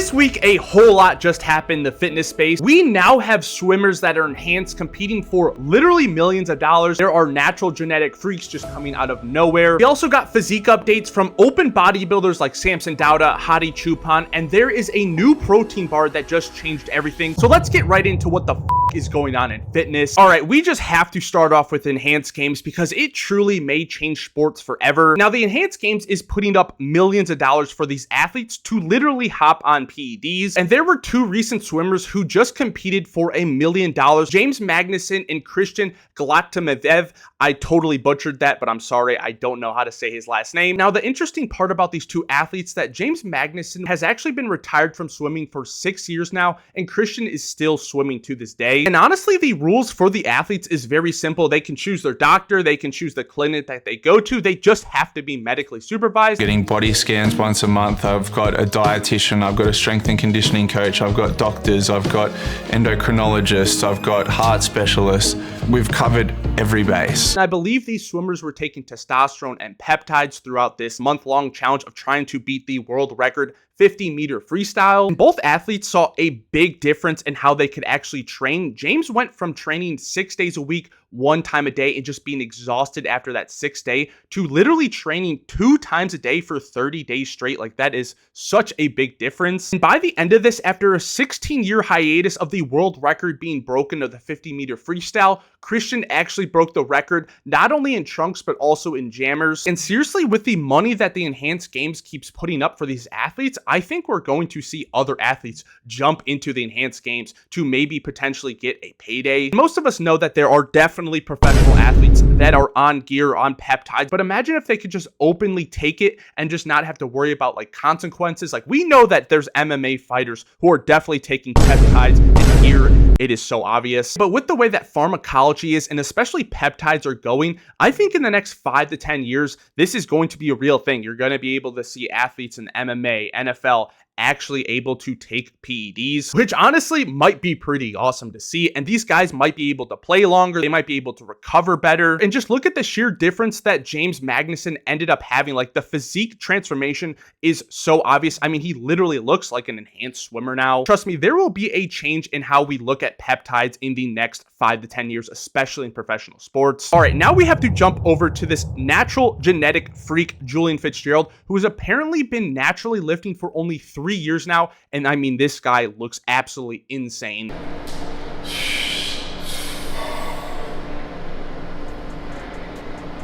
This week, a whole lot just happened in the fitness space. We now have swimmers that are enhanced competing for literally millions of dollars. There are natural genetic freaks just coming out of nowhere. We also got physique updates from open bodybuilders like Samson Dauda, Hadi Choopan, and there is a new protein bar that just changed everything. So let's get right into what the is going on in fitness. All right, we just have to start off with enhanced games because it truly may change sports forever. Now, the enhanced games is putting up millions of dollars for these athletes to literally hop on PEDs. And there were two recent swimmers who just competed for $1 million. James Magnuson and Christian Galaktimev. I totally butchered that, but I'm sorry, I don't know how to say his last name. Now, the interesting part about these two athletes that James Magnuson has actually been retired from swimming for 6 years now, and Christian is still swimming to this day. And honestly, the rules for the athletes is very simple. They can choose their doctor, they can choose the clinic that they go to. They just have to be medically supervised. Getting body scans once a month. I've got a dietitian, I've got a strength and conditioning coach, I've got doctors, I've got endocrinologists, I've got heart specialists. We've covered every base. I believe these swimmers were taking testosterone and peptides throughout this month-long challenge of trying to beat the world record 50-meter freestyle. And both athletes saw a big difference in how they could actually train. James went from training 6 days a week, 1 time a day, and just being exhausted after that 6th day to literally training 2 times a day for 30 days straight. Like, that is such a big difference. And by the end of this, after a 16-year hiatus of the world record being broken of the 50-meter freestyle, Christian actually broke the record, not only in trunks, but also in jammers. And seriously, with the money that the enhanced games keeps putting up for these athletes, I think we're going to see other athletes jump into the enhanced games to maybe potentially get a payday. Most of us know that there are definitely professional athletes that are on gear, on peptides, but imagine if they could just openly take it and just not have to worry about like consequences. Like, we know that there's MMA fighters who are definitely taking peptides and gear. It is so obvious. But with the way that pharmacology is, and especially peptides are going, I think in the next 5 to 10 years, this is going to be a real thing. You're going to be able to see athletes in MMA, NFL, actually able to take PEDs, which honestly might be pretty awesome to see. And these guys might be able to play longer. They might be able to recover better. And just look at the sheer difference that James Magnuson ended up having. Like, the physique transformation is so obvious. I mean, he literally looks like an enhanced swimmer now. Trust me, there will be a change in how we look at peptides in the next 5 to 10 years, especially in professional sports. All right, now we have to jump over to this natural genetic freak, Julian Fitzgerald, who has apparently been naturally lifting for only 3 years now. And I mean, this guy looks absolutely insane.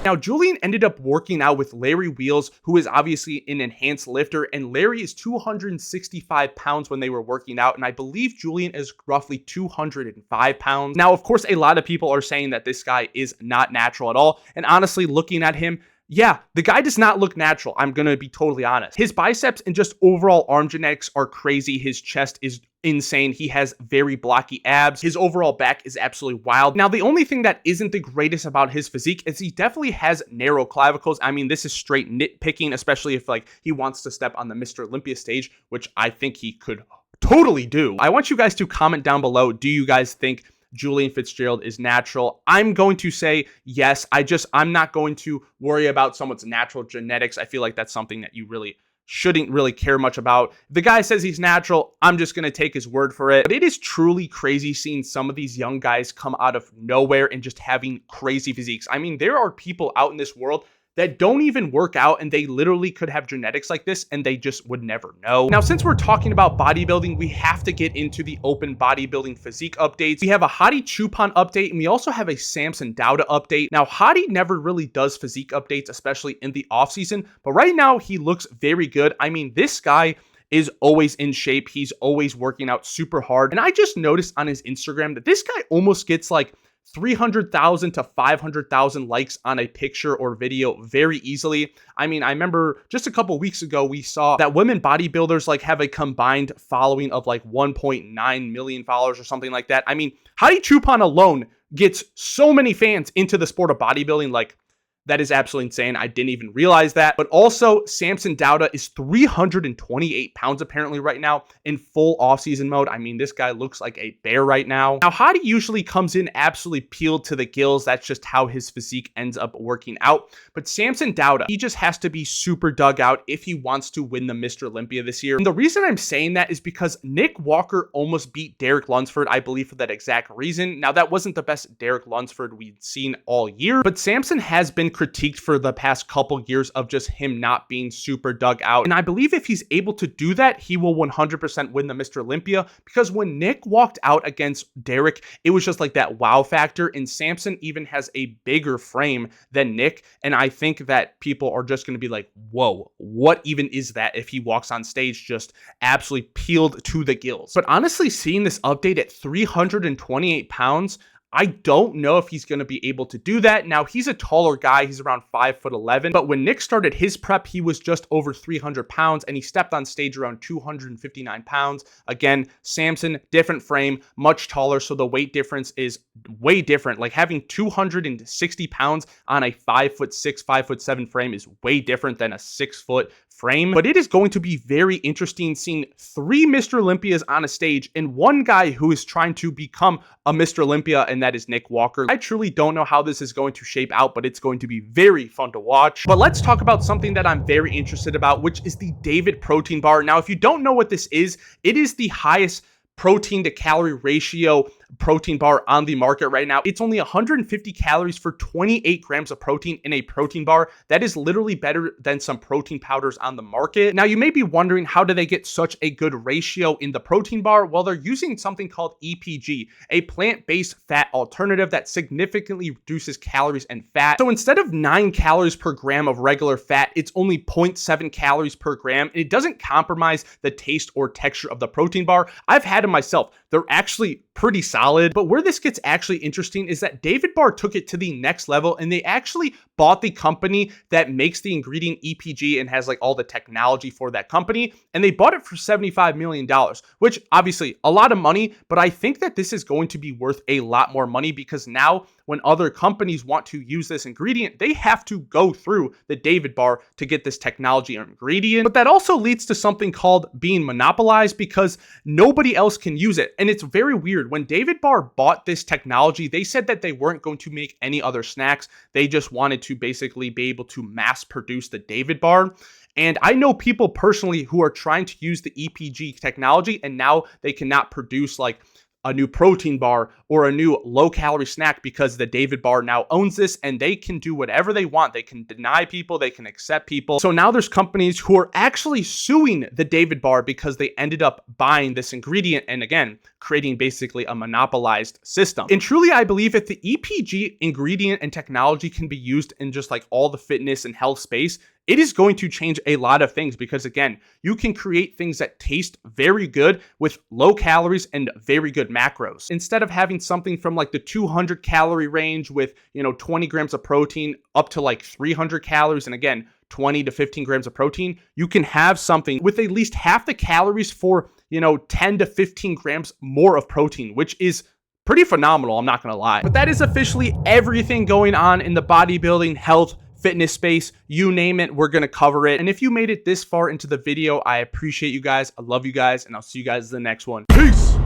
Now, Julian ended up working out with Larry Wheels, who is obviously an enhanced lifter, and Larry is 265 pounds when they were working out, and I believe Julian is roughly 205 pounds. Now, of course, a lot of people are saying that this guy is not natural at all, and honestly, looking at him, yeah, the guy does not look natural. I'm going to be totally honest. His biceps and just overall arm genetics are crazy. His chest is insane. He has very blocky abs. His overall back is absolutely wild. Now, the only thing that isn't the greatest about his physique is he definitely has narrow clavicles. I mean, this is straight nitpicking, especially if like he wants to step on the Mr. Olympia stage, which I think he could totally do. I want you guys to comment down below. Do you guys think Julian Fitzgerald is natural? I'm going to say yes. I'm not going to worry about someone's natural genetics. I feel like that's something that you really shouldn't really care much about. If the guy says he's natural, I'm just going to take his word for it. But it is truly crazy seeing some of these young guys come out of nowhere and just having crazy physiques. I mean, there are people out in this world that don't even work out, and they literally could have genetics like this and they just would never know. Now, since we're talking about bodybuilding, we have to get into the open bodybuilding physique updates. We have a Hadi Choopan update, and we also have a Samson Dauda update. Now, Hadi never really does physique updates, especially in the off season, but right now he looks very good. I mean, this guy is always in shape. He's always working out super hard. And I just noticed on his Instagram that this guy almost gets like 300,000 to 500,000 likes on a picture or video very easily. I mean, I remember just a couple weeks ago, we saw that women bodybuilders like have a combined following of like 1.9 million followers or something like that. I mean, Hadi Choopan alone gets so many fans into the sport of bodybuilding. Like, That is absolutely insane. I didn't even realize that. But also, Samson Dauda is 328 pounds apparently right now in full offseason mode. I mean, this guy looks like a bear right now. Now, Hadi usually comes in absolutely peeled to the gills. That's just how his physique ends up working out. But Samson Dauda, he just has to be super dug out if he wants to win the Mr. Olympia this year. And the reason I'm saying that is because Nick Walker almost beat Derek Lunsford, I believe, for that exact reason. Now, that wasn't the best Derek Lunsford we'd seen all year, but Samson has been critiqued for the past couple years of just him not being super dug out. And I believe if he's able to do that, he will 100% win the Mr. Olympia, because when Nick walked out against Derek, it was just like that wow factor. And Samson even has a bigger frame than Nick. And I think that people are just going to be like, whoa, what even is that if he walks on stage just absolutely peeled to the gills? But honestly, seeing this update at 328 pounds, I don't know if he's going to be able to do that. Now, he's a taller guy. He's around 5'11", but when Nick started his prep, he was just over 300 pounds, and he stepped on stage around 259 pounds. Again, Samson, different frame, much taller, so the weight difference is way different. Like, having 260 pounds on a 5'6", 5'7" frame is way different than a 6-foot frame. But it is going to be very interesting seeing 3 Mr. Olympias on a stage and one guy who is trying to become a Mr. Olympia, and that is Nick Walker. I truly don't know how this is going to shape out, but it's going to be very fun to watch. But let's talk about something that I'm very interested about, which is the David protein bar. Now, if you don't know what this is, it is the highest protein to calorie ratio protein bar on the market right now. It's only 150 calories for 28 grams of protein in a protein bar. That is literally better than some protein powders on the market. Now, you may be wondering, how do they get such a good ratio in the protein bar? Well, they're using something called EPG, a plant-based fat alternative that significantly reduces calories and fat. So instead of 9 calories per gram of regular fat, it's only 0.7 calories per gram, and it doesn't compromise the taste or texture of the protein bar. I've had them myself. They're actually pretty solid. But where this gets actually interesting is that David Bar took it to the next level, and they actually bought the company that makes the ingredient EPG and has like all the technology for that company, and they bought it for $75 million, which obviously a lot of money, but I think that this is going to be worth a lot more money, because now when other companies want to use this ingredient, they have to go through the David Bar to get this technology or ingredient. But that also leads to something called being monopolized, because nobody else can use it. And it's very weird. When David Bar bought this technology, they said that they weren't going to make any other snacks. They just wanted to basically be able to mass produce the David Bar. And I know people personally who are trying to use the EPG technology, and now they cannot produce like a new protein bar or a new low-calorie snack because the David Bar now owns this, and they can do whatever they want. They can deny people, they can accept people. So now there's companies who are actually suing the David Bar because they ended up buying this ingredient and, again, creating basically a monopolized system. And truly, I believe if the EPG ingredient and technology can be used in just like all the fitness and health space, it is going to change a lot of things, because again, you can create things that taste very good with low calories and very good macros. Instead of having something from like the 200 calorie range with, 20 grams of protein up to like 300 calories, and again, 20 to 15 grams of protein, you can have something with at least half the calories for, 10 to 15 grams more of protein, which is pretty phenomenal, I'm not gonna lie. But that is officially everything going on in the bodybuilding, health, fitness space, you name it, we're gonna cover it. And if you made it this far into the video, I appreciate you guys. I love you guys, and I'll see you guys in the next one. Peace.